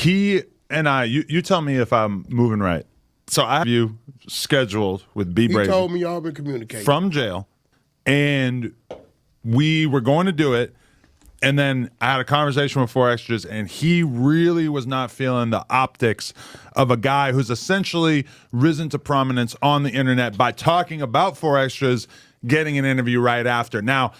he and I, you tell me if I'm moving right. So I have you scheduled with B. Brady. He told me y'all been communicating. From jail. And we were going to do it. And then I had a conversation with 4 Extras, and he really was not feeling the optics of a guy who's essentially risen to prominence on the internet by talking about 4 Extras, getting an interview right after. Now,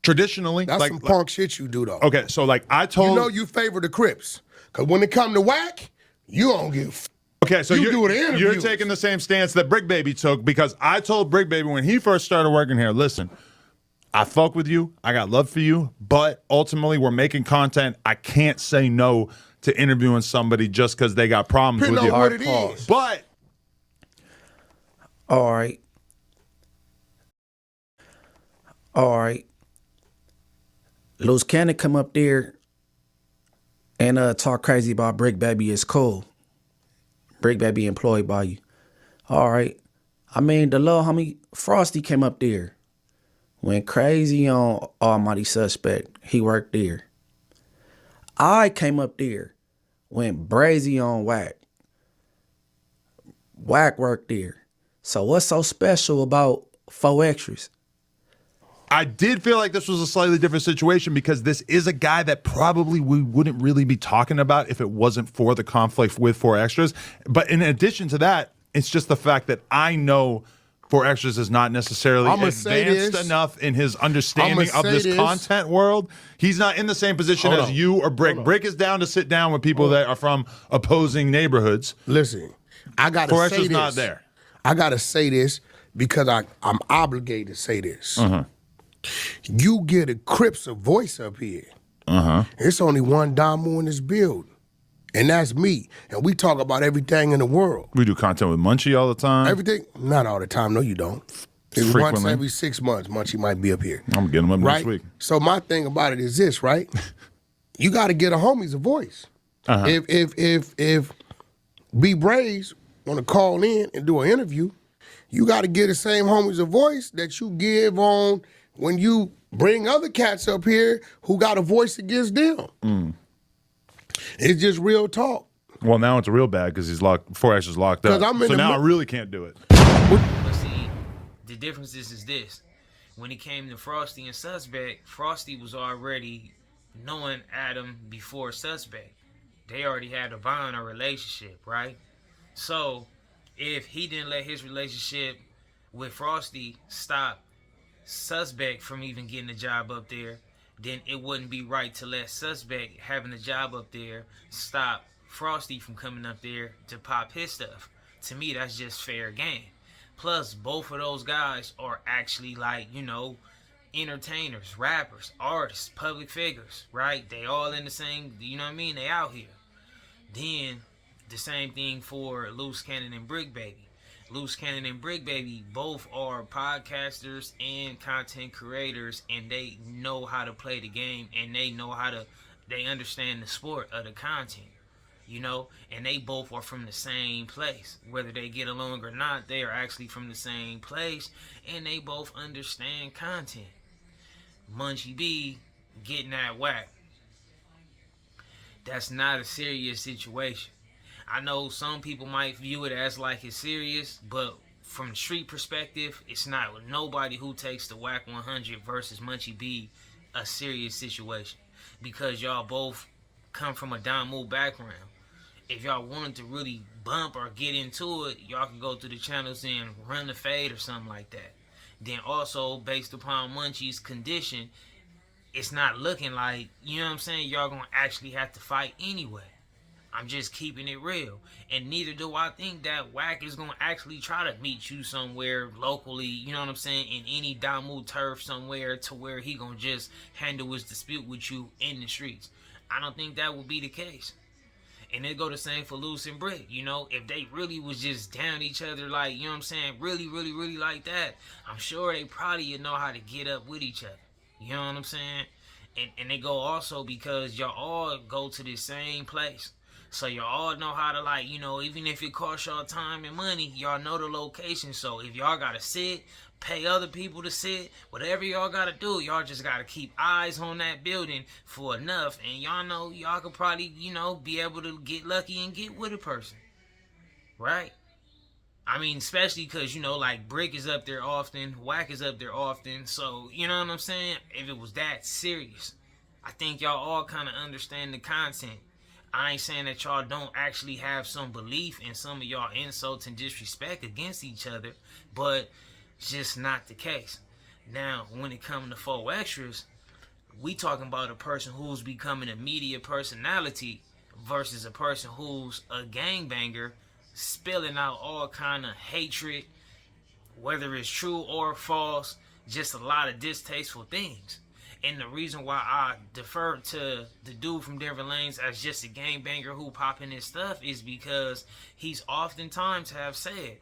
traditionally, that's some punk shit you do, though. Okay, so like I told... You know you favor the Crips. Because when it come to WACK, you don't give Okay, so you're taking the same stance that Brick Baby took, because I told Brick Baby when he first started working here, listen, I fuck with you, I got love for you, but ultimately we're making content. I can't say no to interviewing somebody just because they got problems with you. What it is. But all right. Loose Cannon come up there and talk crazy about Brick Baby is cool. Brick Baby employed by you. All right. I mean, the little homie Frosty came up there. Went crazy on Almighty Suspect. He worked there. I came up there. Went brazy on WACK. WACK worked there. So what's so special about 4 Extras? I did feel like this was a slightly different situation because this is a guy that probably we wouldn't really be talking about if it wasn't for the conflict with 4 Extras. But in addition to that, it's just the fact that I know 4 Extras is not necessarily advanced enough in his understanding of this content world. He's not in the same position as you or Brick. Brick is down to sit down with people that are from opposing neighborhoods. Listen, I got to say this. 4 Extras not there. I got to say this because I'm obligated to say this. You get a Crips a voice up here. It's only one Damu in this building. And that's me. And we talk about everything in the world. We do content with Munchie all the time. Everything? Not all the time. No, you don't. It's once every 6 months, Munchie might be up here. I'm getting him up next week. So my thing about it is this, right? You got to get a homies a voice. If B Braves want to call in and do an interview, you got to give the same homies a voice that you give on when you bring other cats up here who got a voice against them. It's just real talk. Well, now it's real bad because he's locked. 4 Extras locked up. So now I really can't do it. But see, the difference is this: when it came to Frosty and Suspect, Frosty was already knowing Adam before Suspect. They already had a bond or relationship, right? So if he didn't let his relationship with Frosty stop Suspect from even getting a job up there, then it wouldn't be right to let Suspect having a job up there stop Frosty from coming up there to pop his stuff. To me, that's just fair game. Plus, both of those guys are actually like, you know, entertainers, rappers, artists, public figures, right? They all in the same, you know what I mean? They out here. Then, the same thing for Loose Cannon and Brick Baby. Loose Cannon and Brick Baby both are podcasters and content creators, and they know how to play the game, and they understand the sport of the content, you know, and they both are from the same place. Whether they get along or not, they are actually from the same place, and they both understand content. Munchie B getting that whack. That's not a serious situation. I know some people might view it as like it's serious, but from the street perspective, it's not. Nobody who takes the WACK100 versus Munchie B a serious situation, because y'all both come from a Damu background. If y'all wanted to really bump or get into it, y'all can go to the channels and run the fade or something like that. Then also, based upon Munchie's condition, it's not looking like, you know what I'm saying, y'all gonna actually have to fight anyway. I'm just keeping it real. And neither do I think that WACK is going to actually try to meet you somewhere locally, you know what I'm saying, in any Damu turf somewhere to where he going to just handle his dispute with you in the streets. I don't think that will be the case. And it go the same for Loose and Brick. You know, if they really was just down each other, like, you know what I'm saying, really, really, really like that, I'm sure they probably know how to get up with each other. You know what I'm saying? And they go also because y'all all go to the same place. So y'all all know how to, like, you know, even if it costs y'all time and money, y'all know the location. So if y'all gotta sit, pay other people to sit, whatever y'all gotta do, y'all just gotta keep eyes on that building for enough. And y'all know y'all could probably, you know, be able to get lucky and get with a person. Right? I mean, especially because, you know, like, Brick is up there often, WACK is up there often. So, you know what I'm saying? If it was that serious, I think y'all all kind of understand the content. I ain't saying that y'all don't actually have some belief in some of y'all insults and disrespect against each other, but it's just not the case. Now, when it comes to 4 extras, we talking about a person who's becoming a media personality versus a person who's a gangbanger, spilling out all kind of hatred, whether it's true or false, just a lot of distasteful things. And the reason why I defer to the dude from Denver Lanes as just a gangbanger who popping his stuff is because he's oftentimes have said,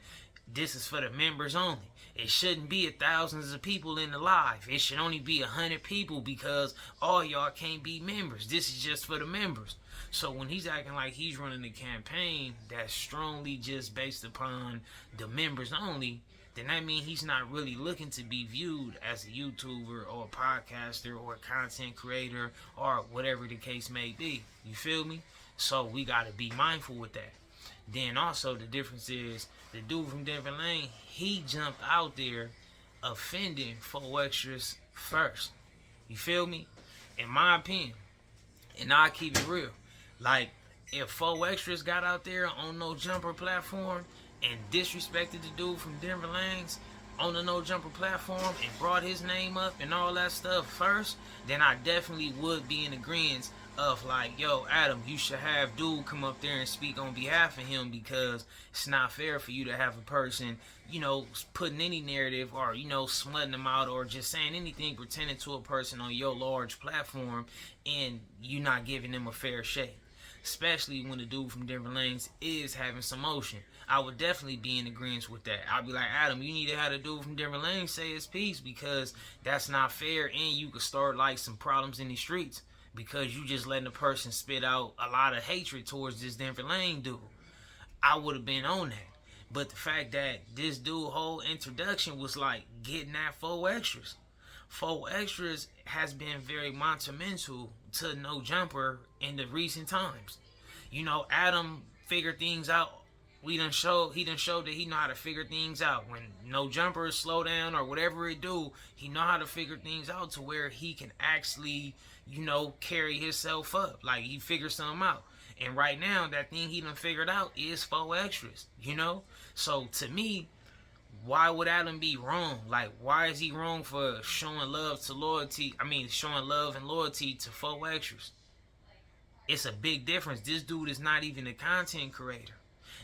this is for the members only. It shouldn't be thousands of people in the live. It should only be 100 people because all y'all can't be members. This is just for the members. So when he's acting like he's running a campaign that's strongly just based upon the members only, then that means he's not really looking to be viewed as a YouTuber or a podcaster or a content creator or whatever the case may be. You feel me? So we got to be mindful with that. Then also the difference is the dude from Denver Lane, he jumped out there offending 4 extras first. You feel me? In my opinion. And I'll keep it real. Like, if 4 extras got out there on No Jumper platform and disrespected the dude from Denver Lanes on the No Jumper platform and brought his name up and all that stuff first, then I definitely would be in agreement of like, yo, Adam, you should have dude come up there and speak on behalf of him, because it's not fair for you to have a person, you know, putting any narrative or, you know, smutting them out or just saying anything pertaining to a person on your large platform and you not giving them a fair shake. Especially when the dude from Denver Lanes is having some motion. I would definitely be in agreement with that. I'd be like, Adam, you need to have the dude from Denver Lanes say his piece, because that's not fair, and you could start like some problems in the streets because you just letting a person spit out a lot of hatred towards this Denver Lane dude. I would have been on that. But the fact that this dude whole introduction was like getting at 4 extras. 4 extras has been very monumental to No Jumper in the recent times. You know, Adam figured things out. He done showed that he know how to figure things out. When No Jumper slow down or whatever it do, he know how to figure things out to where he can actually, you know, carry himself up. Like, he figured something out. And right now, that thing he done figured out is 4 extras, you know? So, to me, why would Adam be wrong? Like, why is he wrong for showing love to loyalty? I mean, showing love and loyalty to 4 extras. It's a big difference. This dude is not even a content creator.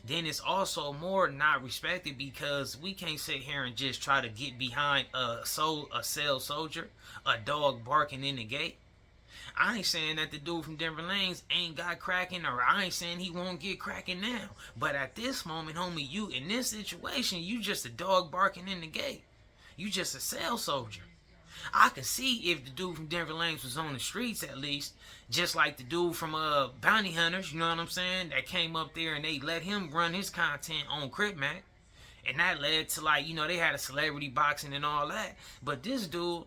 Then it's also more not respected because we can't sit here and just try to get behind a cell soldier, a dog barking in the gate. I ain't saying that the dude from Denver Lanes ain't got cracking, or I ain't saying he won't get cracking now. But at this moment, homie, you in this situation, you just a dog barking in the gate. You just a cell soldier. I can see if the dude from Denver Lanes was on the streets at least, just like the dude from Bounty Hunters, you know what I'm saying, that came up there and they let him run his content on Crip Mac. And that led to, like, you know, they had a celebrity boxing and all that. But this dude,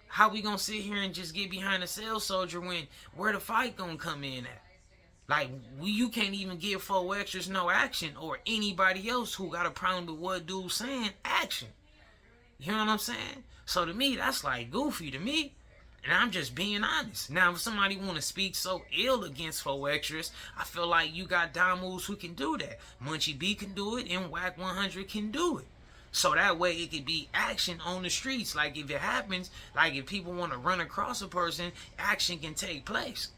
how we gonna sit here and just get behind a cell soldier when where the fight gonna come in at? Like, you can't even give 4 extras no action, or anybody else who got a problem with what dude's saying action. You know what I'm saying? So to me, that's like goofy to me. And I'm just being honest. Now, if somebody want to speak so ill against 4 extras, I feel like you got Damus who can do that. Munchie B can do it, and WACK100 can do it. So that way it could be action on the streets. Like, if it happens, like if people want to run across a person, action can take place.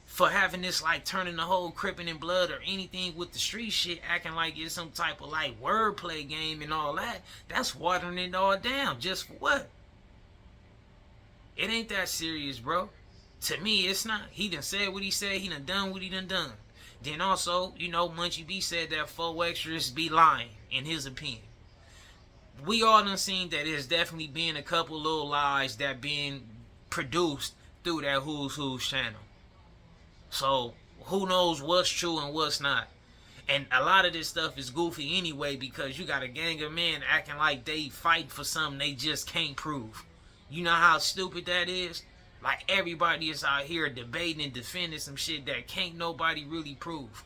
For having this, like, turning the whole Crippin' and Blood or anything with the street shit, acting like it's some type of, like, wordplay game and all that, that's watering it all down. Just for what? It ain't that serious, bro. To me, it's not. He done said what he said. He done done what he done done. Then also, you know, Munchie B said that 4 extras be lying, in his opinion. We all done seen that there's definitely been a couple little lies that been produced through that Who's Who's channel. So, who knows what's true and what's not. And a lot of this stuff is goofy anyway, because you got a gang of men acting like they fight for something they just can't prove. You know how stupid that is? Like, everybody is out here debating and defending some shit that can't nobody really prove.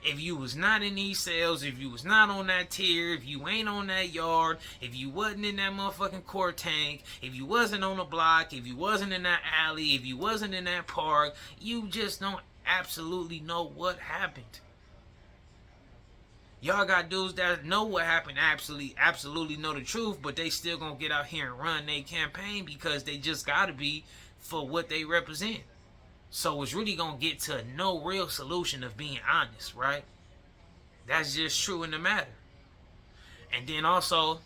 If you was not in these cells, if you was not on that tier, if you ain't on that yard, if you wasn't in that motherfucking court tank, if you wasn't on the block, if you wasn't in that alley, if you wasn't in that park, you just don't absolutely know what happened. Y'all got dudes that know what happened, absolutely know the truth, but they still gonna get out here and run their campaign because they just gotta be for what they represent. So it's really gonna get to no real solution of being honest, right? That's just true in the matter. And then also,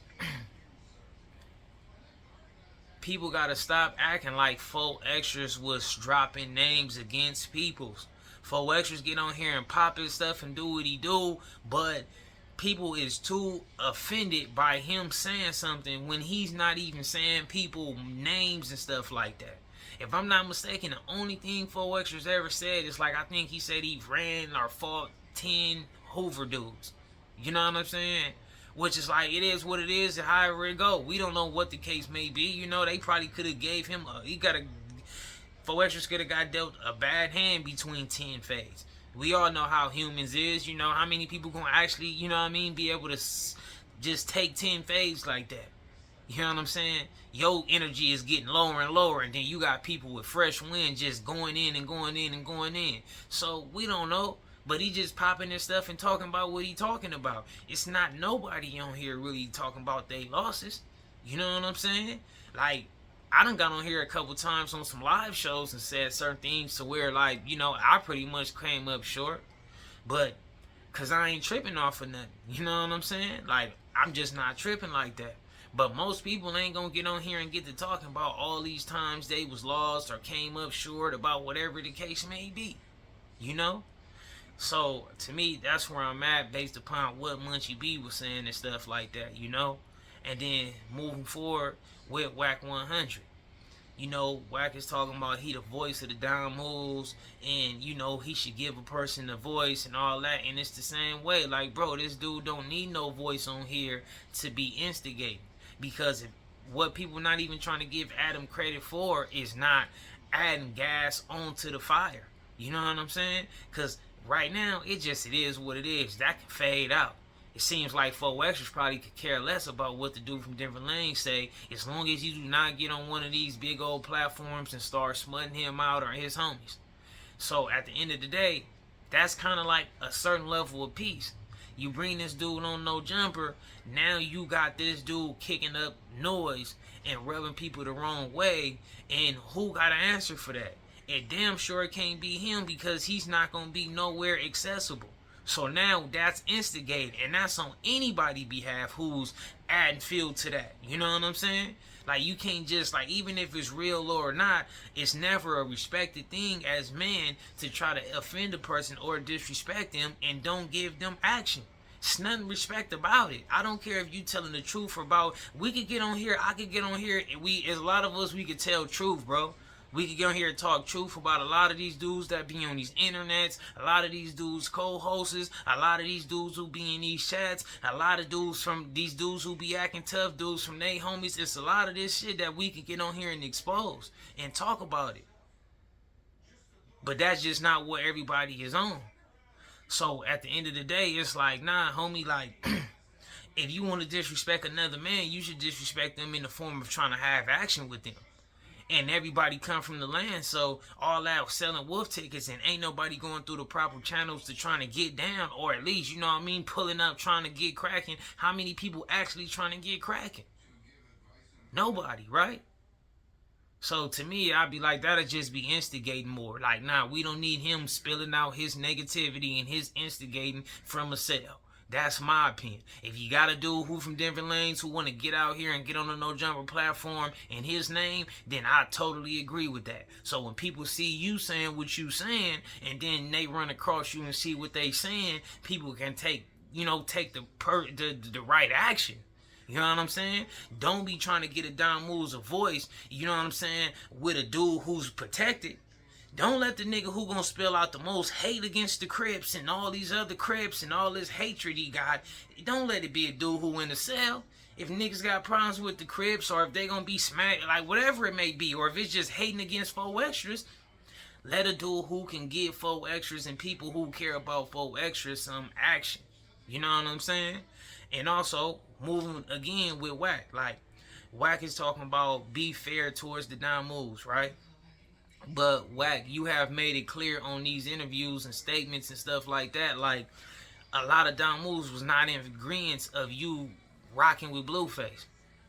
people gotta stop acting like 4Xtras was dropping names against people's. 4Xtras get on here and pop his stuff and do what he do, but people is too offended by him saying something when he's not even saying people names and stuff like that. If I'm not mistaken, the only thing 4Xtras ever said is, like, I think he said he ran or fought 10 Hoover dudes. You know what I'm saying? Which is like, it is what it is, and however it go. We don't know what the case may be. You know, they probably could have gave him 4Xtras could have got dealt a bad hand between 10 fades. We all know how humans is. You know, how many people gonna actually, you know what I mean, be able to just take 10 fades like that. You know what I'm saying? Your energy is getting lower and lower, and then you got people with fresh wind just going in and going in and going in. So we don't know, but he just popping this stuff and talking about what he talking about. It's not nobody on here really talking about their losses. You know what I'm saying? Like, I done got on here a couple times on some live shows and said certain things to where, like, you know, I pretty much came up short, but cause I ain't tripping off of nothing. You know what I'm saying? Like, I'm just not tripping like that. But most people ain't gonna get on here and get to talking about all these times they was lost or came up short about whatever the case may be. You know? So, to me, that's where I'm at based upon what Munchie B was saying and stuff like that, you know? And then, moving forward with WACK100. You know, WACK is talking about he the voice of the down moves, and, you know, he should give a person a voice and all that. And it's the same way. Like, bro, this dude don't need no voice on here to be instigating. Because what people not even trying to give Adam credit for is not adding gas onto the fire. You know what I'm saying? Because right now, it is what it is. That can fade out. It seems like 4Xtras probably could care less about what the dude from different lanes say, as long as you do not get on one of these big old platforms and start smutting him out or his homies. So at the end of the day, that's kind of like a certain level of peace. You bring this dude on No Jumper, now you got this dude kicking up noise and rubbing people the wrong way, and who got to answer for that? It damn sure can't be him, because he's not going to be nowhere accessible. So now that's instigating, and that's on anybody's behalf who's adding fuel to that. You know what I'm saying? Like, you can't just, like, even if it's real or not, it's never a respected thing as men to try to offend a person or disrespect them and don't give them action. It's nothing respect about it. I don't care if you telling the truth about, we could get on here, I could get on here, and as a lot of us, we could tell truth, bro. We could get on here and talk truth about a lot of these dudes that be on these internets, a lot of these dudes co-hosts, a lot of these dudes who be in these chats, a lot of dudes from these dudes who be acting tough, dudes from they homies. It's a lot of this shit that we could get on here and expose and talk about it. But that's just not what everybody is on. So at the end of the day, it's like, nah, homie, like, if you want to disrespect another man, you should disrespect them in the form of trying to have action with them. And everybody come from the land, so all that selling wolf tickets and ain't nobody going through the proper channels to trying to get down, or at least, you know what I mean, pulling up, trying to get cracking. How many people actually trying to get cracking? Nobody, right? So to me, I'd be like, that'll just be instigating more. Like, nah, we don't need him spilling out his negativity and his instigating from a cell. That's my opinion. If you got a dude who from different lanes who want to get out here and get on the No Jumper platform in his name, then I totally agree with that. So when people see you saying what you saying, and then they run across you and see what they saying, people can take the right action. You know what I'm saying? Don't be trying to get a Don Moves a voice, you know what I'm saying, with a dude who's protected. Don't let the nigga who gonna spill out the most hate against the Crips and all these other Crips and all this hatred he got, don't let it be a dude who in the cell. If niggas got problems with the Crips, or if they gonna be smacked, like whatever it may be, or if it's just hating against 4 extras, let a dude who can give 4 extras and people who care about 4 extras some action. You know what I'm saying? And also, moving again with WACK, like WACK is talking about be fair towards the down moves, right? But WACK, you have made it clear on these interviews and statements and stuff like that, like a lot of down moves was not in agreement of you rocking with Blueface.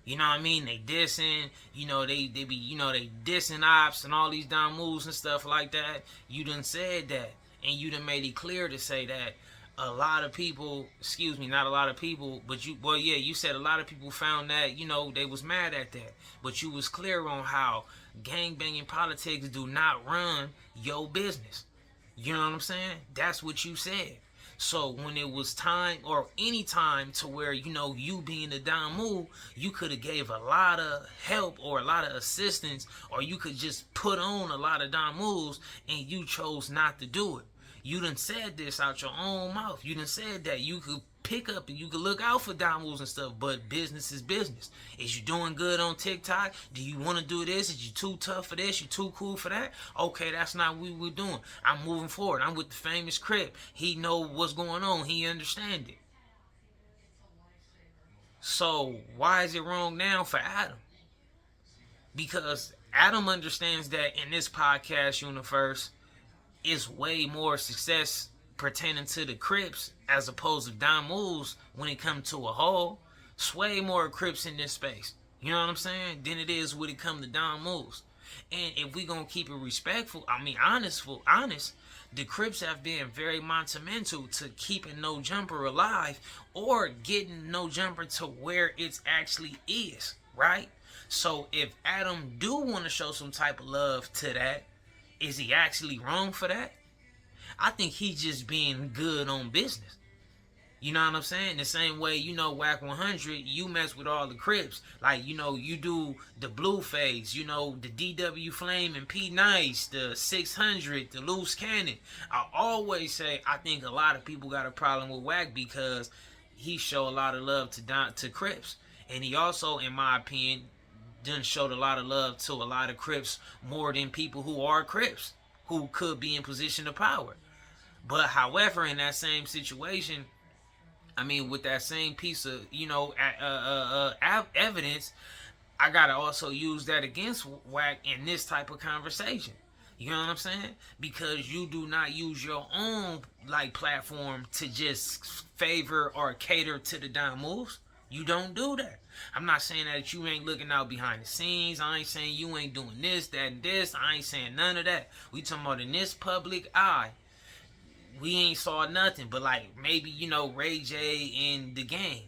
You know what I mean? They dissing, you know, they be, you know, they dissing ops and all these down moves and stuff like that. You done said that, and you done made it clear to say that a lot of people, excuse me, not a lot of people, but you, well, yeah, you said a lot of people found that, you know, they was mad at that. But you was clear on how gangbanging politics do not run your business. You know what I'm saying? That's what you said. So when it was time, or any time, to where, you know, you being the down move, you could have gave a lot of help or a lot of assistance, or you could just put on a lot of down moves, and you chose not to do it. You done said this out your own mouth. You done said that you could pick up and you could look out for down moves and stuff, but business is business. Is you doing good on TikTok? Do you want to do this? Is you too tough for this? You too cool for that? Okay, that's not what we're doing. I'm moving forward. I'm with the famous Crip. He know what's going on. He understand it. So why is it wrong now for Adam? Because Adam understands that in this podcast universe, it's way more success pertaining to the Crips as opposed to down moves when it comes to a whole. It's way more Crips in this space. You know what I'm saying? Than it is when it comes to down moves. And if we gonna keep it respectful, I mean honest, the Crips have been very monumental to keeping No Jumper alive, or getting No Jumper to where it actually is, right? So if Adam do want to show some type of love to that, is he actually wrong for that? I think he's just being good on business. You know what I'm saying? The same way, you know, WACK100, you mess with all the Crips. Like, you know, you do the Blueface, you know, the DW Flame and P Nice, the 600, the Loose Cannon. I always say I think a lot of people got a problem with WACK because he show a lot of love to Crips. And he also, in my opinion, done showed a lot of love to a lot of Crips more than people who are Crips, who could be in position of power. But however, in that same situation, I mean, with that same piece of, you know, evidence, I gotta also use that against WACK in this type of conversation. You know what I'm saying? Because you do not use your own, like, platform to just favor or cater to the down moves. You don't do that. I'm not saying that you ain't looking out behind the scenes. I ain't saying you ain't doing this, that, and this. I ain't saying none of that. We talking about in this public eye. We ain't saw nothing but, like, maybe, you know, Ray J and the gang.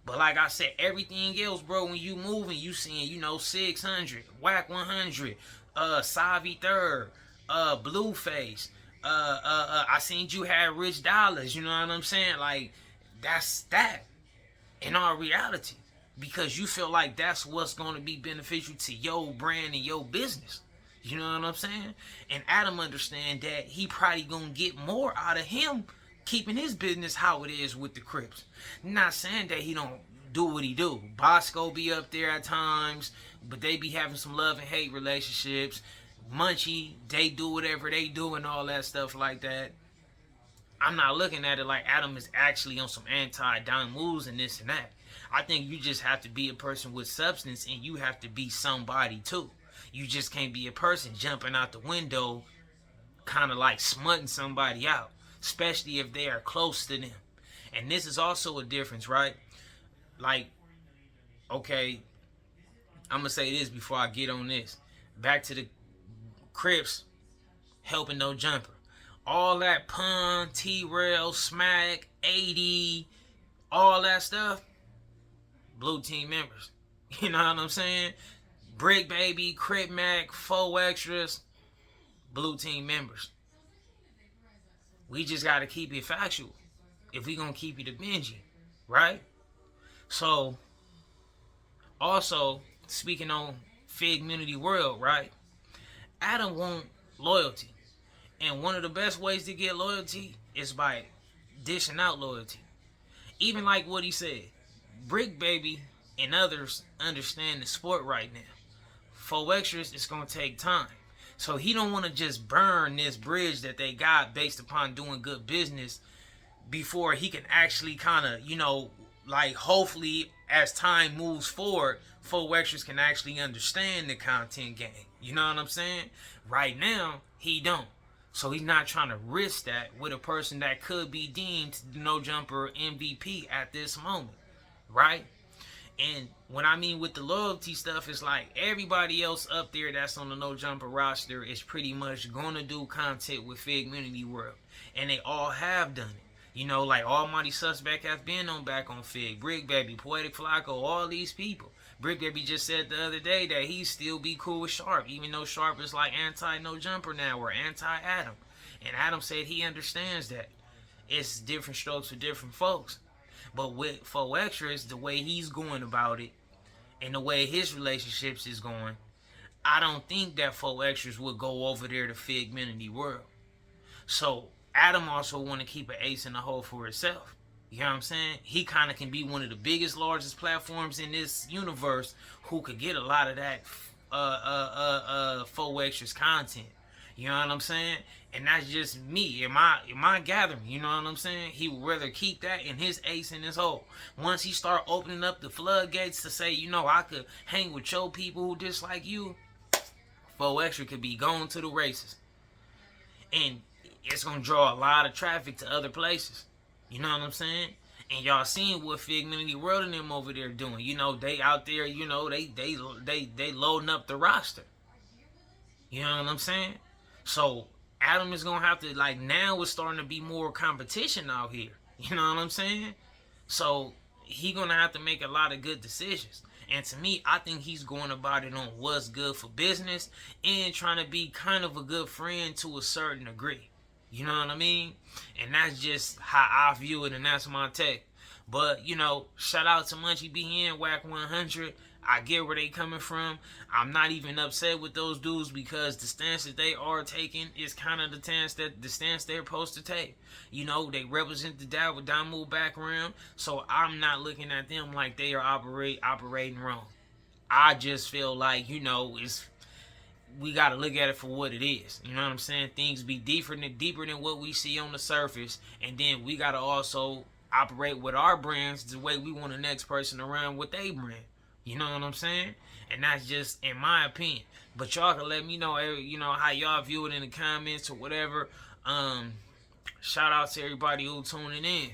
But like I said, everything else, bro, when you moving, you seeing, you know, 600, WACK100, Savi Third, Blueface. I seen you had Rich Dollars, you know what I'm saying? Like, that's that in our reality. Because you feel like that's what's going to be beneficial to your brand and your business. You know what I'm saying? And Adam understand that he probably going to get more out of him keeping his business how it is with the Crips. Not saying that he don't do what he do. Bosco be up there at times, but they be having some love and hate relationships. Munchie, they do whatever they do and all that stuff like that. I'm not looking at it like Adam is actually on some anti-down moves and this and that. I think you just have to be a person with substance, and you have to be somebody too. You just can't be a person jumping out the window kind of like smutting somebody out, especially if they are close to them. And this is also a difference, right? Like, okay, I'm going to say this before I get on this. Back to the Crips helping No Jumper. All that pun, T-Rail, Smack, 80, all that stuff, Blue Team members. You know what I'm saying? Brick Baby, Crip Mac, 4 extras, Blue Team members. We just got to keep it factual if we going to keep it a Benji, right? So, also, speaking on Fig Community World, right? Adam won't loyalty. And one of the best ways to get loyalty is by dishing out loyalty. Even like what he said, Brick Baby and others understand the sport right now. 4 extras, it's going to take time. So he don't want to just burn this bridge that they got based upon doing good business before he can actually kind of, like hopefully as time moves forward, 4 extras can actually understand the content game. You know what I'm saying? Right now, he don't. So he's not trying to risk that with a person that could be deemed the no jumper MVP at this moment, right? And when I mean with the loyalty stuff, it's like everybody else up there that's on the no jumper roster is pretty much gonna do content with Figminity World, and they all have done it. Like Almighty Suspect have been back on Fig, Brick Baby, Poetic Flacco, all these people. Brick Baby just said the other day that he still be cool with Sharp, even though Sharp is like anti-no jumper now or anti-Adam. And Adam said he understands that. It's different strokes for different folks. But with 4 extras, the way he's going about it and the way his relationships is going, I don't think that 4 extras would go over there to Figminity World. So Adam also want to keep an ace in the hole for himself. You know what I'm saying? He kind of can be one of the biggest, largest platforms in this universe who could get a lot of that 4 extras content. You know what I'm saying? And that's just me in my gathering. You know what I'm saying? He would rather keep that in his ace in his hole. Once he start opening up the floodgates to say, I could hang with your people who dislike you, 4 extra could be going to the races. And it's going to draw a lot of traffic to other places. You know what I'm saying? And y'all seen what Figminity World and them over there doing. They out there, they loading up the roster. You know what I'm saying? So Adam is gonna have to, now it's starting to be more competition out here. You know what I'm saying? So he gonna have to make a lot of good decisions. And to me, I think he's going about it on what's good for business and trying to be kind of a good friend to a certain degree. You know what I mean? And that's just how I view it, and that's my take. But, shout out to Munchie BN, WACK100. I get where they coming from. I'm not even upset with those dudes because the stance that they are taking is kind of the stance they're supposed to take. They represent the dad with Damu background, so I'm not looking at them like they are operating wrong. I just feel like, we got to look at it for what it is. You know what I'm saying? Things be deeper than what we see on the surface. And then we got to also operate with our brands the way we want the next person around with their brand. You know what I'm saying? And that's just in my opinion. But y'all can let me know, how y'all view it in the comments or whatever. Shout out to everybody who tuning in.